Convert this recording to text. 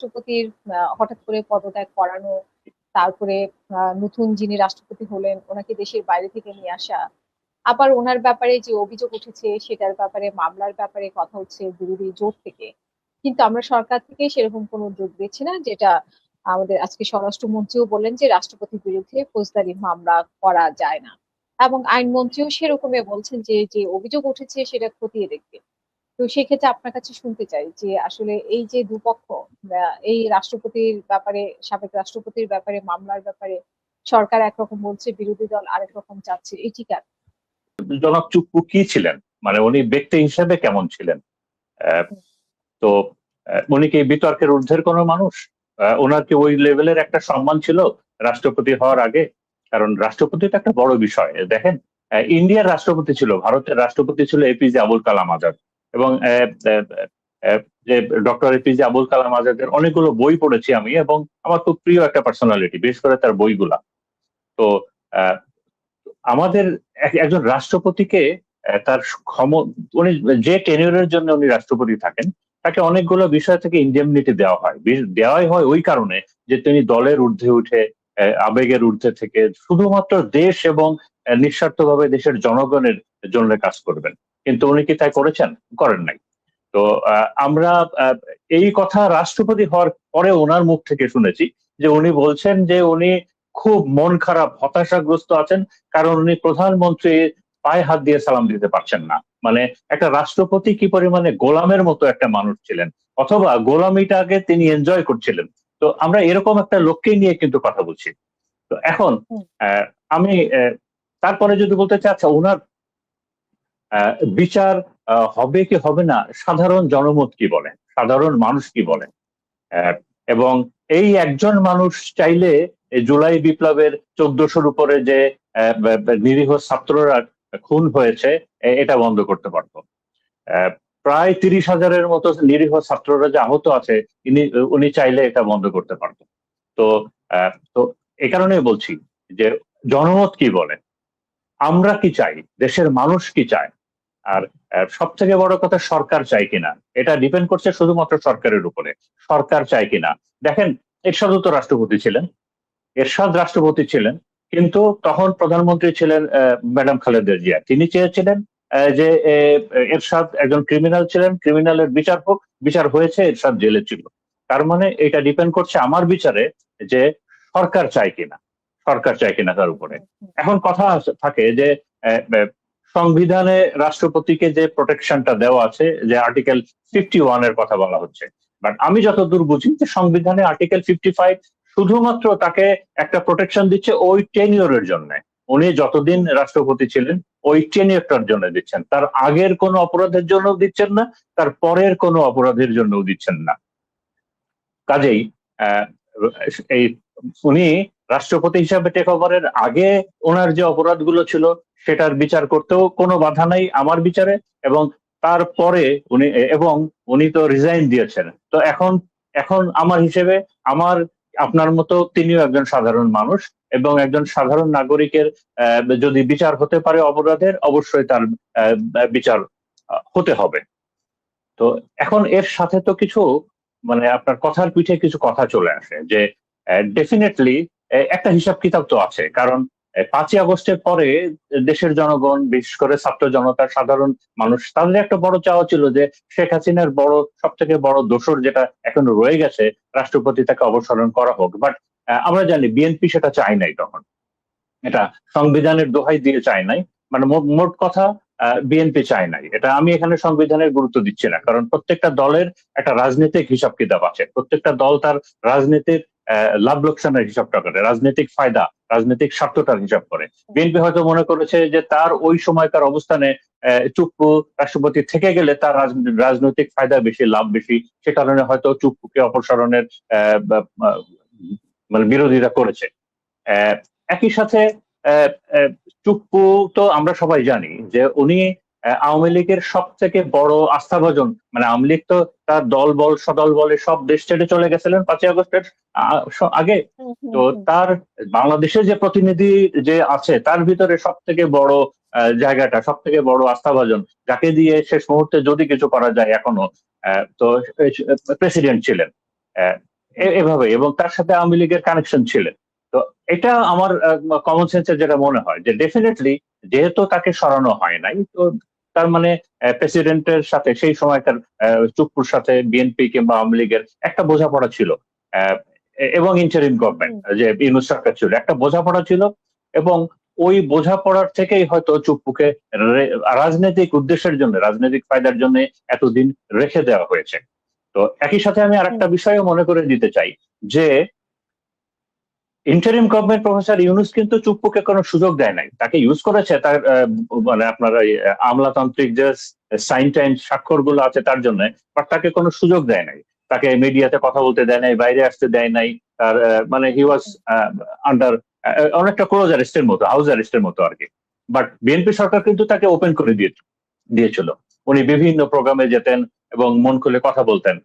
রাষ্ট্রপতির হঠাৎ করে পদত্যাগ করানো, তারপরে নতুন যিনি রাষ্ট্রপতি হলেন ওনাকে দেশের বাইরে থেকে নিয়ে আসা, আবার ওনার ব্যাপারে যে অভিযোগ উঠেছে সেটার ব্যাপারে মামলার ব্যাপারে কথা হচ্ছে বিরোধী জোট থেকে। কিন্তু আমরা সরকার থেকে সেরকম কোনো উদ্যোগ দিচ্ছি না, যেটা আমাদের আজকে স্বরাষ্ট্রমন্ত্রীও বললেন যে রাষ্ট্রপতির বিরুদ্ধে ফৌজদারি মামলা করা যায় না, এবং আইনমন্ত্রীও সেরকমই বলছেন যে যে অভিযোগ উঠেছে সেটা খতিয়ে দেখবে। তো সেক্ষেত্রে আপনার কাছে শুনতে চাই যে আসলে এই যে দুপক্ষ, এই রাষ্ট্রপতির ব্যাপারে, সাবেক রাষ্ট্রপতির ব্যাপারে মামলার ব্যাপারে সরকার একরকম বলছে, বিরোধী দল আরেক রকম চাচ্ছে, এটি কেন? জনাব চুপ্পু কি ছিলেন, মানে উনি ব্যক্তি হিসেবে কেমন ছিলেন? আহ, তো উনি কি বিতর্কের ঊর্ধ্বের কোনো মানুষ? ওনার কি ওই লেভেলের একটা সম্মান ছিল রাষ্ট্রপতি হওয়ার আগে? কারণ রাষ্ট্রপতি তো একটা বড় বিষয়। দেখেন, ইন্ডিয়ার রাষ্ট্রপতি ছিল, ভারতের রাষ্ট্রপতি ছিল এপিজে আবুল কালাম আজাদ। এবং যে ডক্টর এপিজে আবুল কালাম আজাদের অনেকগুলো বই পড়েছি আমি, এবং আমার খুব প্রিয় একটা পার্সোনালিটি, বিশেষ করে তার বইগুলা। তো আহ, আমাদের একজন রাষ্ট্রপতিকে তার উনি যে টেনিউরের জন্য উনি রাষ্ট্রপতি থাকেন, তাকে অনেকগুলো বিষয় থেকে ইনডেমনিটি দেওয়া হয়। দেওয়াই হয় ওই কারণে যে তিনি দলের ঊর্ধ্বে উঠে, আবেগের ঊর্ধ্বে থেকে শুধুমাত্র দেশ এবং নিঃস্বার্থভাবে দেশের জনগণের জন্য কাজ করবেন। কিন্তু উনি কি তাই করেছেন? করেন নাই। তো আমরা এই কথা রাষ্ট্রপতি হওয়ার পরে ওনার মুখ থেকে শুনেছি, যে উনি বলছেন যে উনি খুব মন খারাপ, হতাশাগ্রস্ত আছেন, কারণ উনি প্রধানমন্ত্রী পায়ে হাত দিয়ে সালাম দিতে পারছেন না। মানে একটা রাষ্ট্রপতি কি পরিমাণে গোলামের মতো একটা মানুষ ছিলেন, অথবা গোলামিটাকে তিনি এনজয় করছিলেন। তো আমরা এরকম একটা লোককে নিয়ে কিন্তু কথা বলছি। তো এখন আমি তারপরে যদি বলতে চাই, আচ্ছা ওনার বিচার হবে কি হবে না, সাধারণ জনমত কি বলে, সাধারণ মানুষ কি বলে? আহ, এবং এই একজন মানুষ চাইলে এই জুলাই বিপ্লবের 1400-র উপরে যে নিরীহ ছাত্ররা খুন হয়েছে, এটা বন্ধ করতে পারতো। প্রায় 30,000-এর মতো নিরীহ ছাত্ররা যে আহত আছে, উনি চাইলে এটা বন্ধ করতে পারতো। তো তো এই কারণেই বলছি যে জনমত কি বলে, আমরা কি চাই, দেশের মানুষ কি চায়, আর সব থেকে বড় কথা সরকার চায় কিনা, এটা ডিপেন্ড করছে শুধুমাত্র সরকারের উপরে। সরকার চায় কিনা। দেখেন, এরশাদও তো রাষ্ট্রপতি ছিলেন, এরশাদ রাষ্ট্রপতি ছিলেন, কিন্তু তখন প্রধানমন্ত্রী ছিলেন ম্যাডাম খালেদা জিয়া। তিনি চেয়েছিলেন যে এরশাদ একজন ক্রিমিনাল ছিলেন, ক্রিমিনালের বিচার হোক, বিচার হয়েছে, এরশাদ জেলে ছিল। তার মানে এটা ডিপেন্ড করছে আমার বিচারে যে সরকার চায় কিনা, সরকার চায় কিনা তার উপরে। এখন কথা থাকে যে সংবিধানে রাষ্ট্রপতিকে যে প্রোটেকশনটা দেওয়া আছে, যে আর্টিকেল 51 এর কথা বলা হচ্ছে, বাট আমি যতদূর বুঝি যে সংবিধানে আর্টিকেল 55 শুধুমাত্র তাকে একটা প্রোটেকশন দিচ্ছে ওই টেনিয়রের জন্য। উনি যতদিন রাষ্ট্রপতি ছিলেন ওই টেনিয়রটার জন্য দিচ্ছেন, তার আগের কোনো অপরাধের জন্য দিচ্ছেন না, তার পরের কোনো অপরাধের জন্য দিচ্ছেন না। কাজেই আহ এই উনি রাষ্ট্রপতি হিসাবে টেক ওভারের আগে ওনার যে অপরাধগুলো ছিল সেটার বিচার করতেও কোনো বাধা নাই আমার বিচারে। এবং তারপরে উনি, এবং উনি তো রিজাইন দিয়েছেন। তো এখন এখন আমার হিসেবে, আমার আপনার মতো তিনিও একজন সাধারণ মানুষ, এবং একজন সাধারণ নাগরিকের যদি বিচার হতে পারে অপরাধের, অবশ্যই তার বিচার হতে হবে। তো এখন এর সাথে তো কিছু, মানে আপনার কথার পিঠে কিছু কথা চলে আসে, যে ডেফিনেটলি একটা হিসাব কিতাব তো আছে। কারণ 5ই আগস্টের পরে দেশের জনগণ, বিশেষ করে ছাত্র জনতা, সাধারণ মানুষ, তাদের একটা বড় চাওয়া ছিল যে শেখ হাসিনার সব থেকে বড় দোসর যেটা এখনো রয়ে গেছে, রাষ্ট্রপতি তাকে অপসারণ করা হোক। বাট আমরা জানি বিএনপি সেটা চায় নাই তখন, এটা সংবিধানের দোহাই দিয়ে চায় নাই। মানে মোট কথা, বিএনপি চায় নাই এটা। আমি এখানে সংবিধানের গুরুত্ব দিচ্ছি না, কারণ প্রত্যেকটা দলের একটা রাজনৈতিক হিসাব কিতাব আছে, প্রত্যেকটা দল তার রাজনীতির লাভ লোকসানের হিসাবটা করে, রাজনৈতিক ফায়দা, রাজনৈতিক স্বার্থটার হিসাব করে। বিএনপি হয়তো মনে করেছে যে তার ওই সময়কার অবস্থানে চুপ্পু রাষ্ট্রপতি থেকে গেলে তার রাজনৈতিক ফায়দা বেশি, লাভ বেশি, সে কারণে হয়তো চুপ্পুকে অপসারণের মানে বিরোধিতা করেছে। একই সাথে টুপ্পু, তো আমরা সবাই জানি যে উনি আওয়ামী লীগের সব থেকে বড় আস্থাভাজন। মানে আওয়ামী লীগ তো তার দল বল সদল বলে সব দেশ ছেড়ে চলে গেছিলেন 5ই আগস্টের আগে। তো তার বাংলাদেশের যে প্রতিনিধি যে আছে, তার ভিতরে সব থেকে বড় জায়গাটা, সব থেকে বড় আস্থাভাজন, যাকে দিয়ে শেষ মুহূর্তে যদি কিছু করা যায় এখনো, তো প্রেসিডেন্ট ছিলেন। এভাবে, এবং তার সাথে আওয়ামী লীগের কানেকশন ছিলেন। তো এটা আমার কমন সেন্সে যেটা মনে হয় যে ডেফিনেটলি যেহেতু তাকে সরানো হয় নাই, তো তার মানে প্রেসিডেন্টের সাথে সেই সময়কার চুপ্পুর সাথে বিএনপি কিংবা আওয়ামী লীগের একটা বোঝাপড়া ছিল, আহ, এবং ইন্টারিম গভর্নমেন্ট যে ইউনূস সরকার ছিল, একটা বোঝাপড়া ছিল। এবং ওই বোঝাপড়ার থেকেই হয়তো চুপ্পুকে রাজনৈতিক উদ্দেশ্যের জন্য, রাজনৈতিক ফায়দার জন্য এতদিন রেখে দেওয়া হয়েছে। তো একই সাথে আমি আরেকটা বিষয়ও মনে করে দিতে চাই যে ইন্টারিম গভর্নমেন্ট প্রফেসর ইউনূস কিন্তু চুপ্পুকে কোনো সুযোগ দেয় নাই, তাকে ইউজ করেছে তার মানে আপনার আমলাতান্ত্রিক যে সাইন টাইন স্বাক্ষর গুলো আছে তার জন্য, বাট তাকে কোনো সুযোগ দেয় নাই, তাকে মিডিয়াতে কথা বলতে দেয় নাই, বাইরে আসতে দেয় নাই। তার মানে হি ওয়াজ আন্ডার অনেকটা ক্লোজ অ্যারেস্টের মতো, হাউস অ্যারেস্টের মতো আর কি। বাট বিএনপি সরকার কিন্তু তাকে ওপেন করে দিয়েছিল। উনি বিভিন্ন প্রোগ্রামে যেতেন এবং মন খুলে কথা বলতেন।